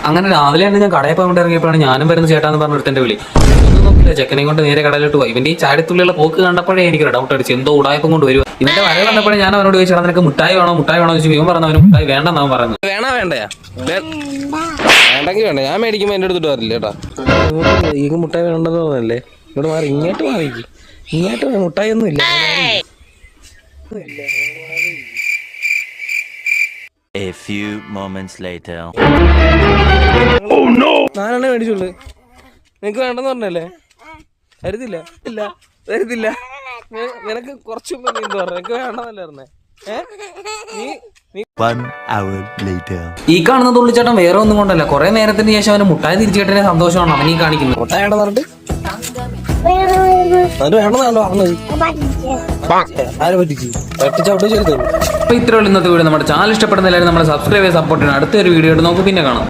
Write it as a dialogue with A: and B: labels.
A: അങ്ങനെ രാവിലെ തന്നെ ഞാൻ കടയിൽ പോയി ഇറങ്ങിയപ്പോഴാണ് ഞാനും വരുന്ന ചേട്ടാന്ന് പറഞ്ഞ ഒരുത്തന്റെ വിളി. ഒന്നും നോക്കില്ല, ചെക്കനെ കൊണ്ട് നേരെ കടയിലോട്ട് പോയി. ഇവന്റെ ഈ ചാടിത്തുള്ളിയുള്ള പോക്ക് കണ്ടപ്പോഴേ എനിക്കൊരു ഡൗട്ട് അടിച്ചു, എന്തോ ഉടായ്പം കൊണ്ട് വരും. ഇവന്റെ വര കണ്ടപ്പോഴേ ഞാൻ അവനോട് ചോദിച്ചാൽ നിനക്ക് മുട്ടായി വേണോ ചോദിച്ചു. ഇവൻ പറഞ്ഞു അവന് മുട്ടായി വേണ്ടെന്ന് അവൻ പറഞ്ഞു.
B: വേണ്ടയാ വേണ്ടെങ്കിൽ വേണ്ട, ഞാൻ മേടിക്കുമ്പോൾ എൻ്റെ അടുത്തിട്ട് വരില്ല കേട്ടാ. ഈ മുട്ടായി വേണ്ടെന്ന് തോന്നല്ലേ, ഇവിടെ മാറി ഇങ്ങോട്ട് മാറിക്ക്. ഇങ്ങോട്ട് മുട്ടായി ഒന്നും ഇല്ല.
C: A few moments later.
B: Oh no! ഞാനെണ്ണ മേടിച്ചുള്ളു, നിനക്ക് വേണ്ടെന്ന് പറഞ്ഞല്ലേ? തരുന്നില്ല, ഇല്ല തരുന്നില്ല. നിനക്ക് കുറച്ച് മുമ്പ് നീ എന്താ പറഞ്ഞ, നിനക്ക് വേണ്ടെന്നല്ലേ പറഞ്ഞേ?
C: One hour later.
A: ഈ കാണുന്ന തുള്ളിച്ചേട്ടൻ വേറെ ഒന്നും കൊണ്ടല്ല, കുറെ നേരത്തിന് ശേഷം അവന് മുട്ടായി തിരിച്ചു കിട്ടുന്ന സന്തോഷമാണ് അവനീ കാണിക്കുന്നത്.
B: മുട്ടായി വേണ്ടെന്ന് പറഞ്ഞിട്ട് അത് വേണമെന്നാണല്ലോ പറഞ്ഞത്. ആരെ പറ്റിച്ചു? പറ്റിച്ചവിടെ ചെയ്തോളൂ.
A: അപ്പൊ ഇത്രയുള്ള ഇന്നത്തെ വീഡിയോ. നമ്മുടെ ചാനൽ ഇഷ്ടപ്പെടുന്ന എല്ലാവരും നമ്മളെ സബ്സ്ക്രൈബ് ചെയ്ത് സപ്പോർട്ട് ചെയ്യണം. അടുത്തൊരു വീഡിയോ ആയിട്ട് നമുക്ക് പിന്നെ കാണാം.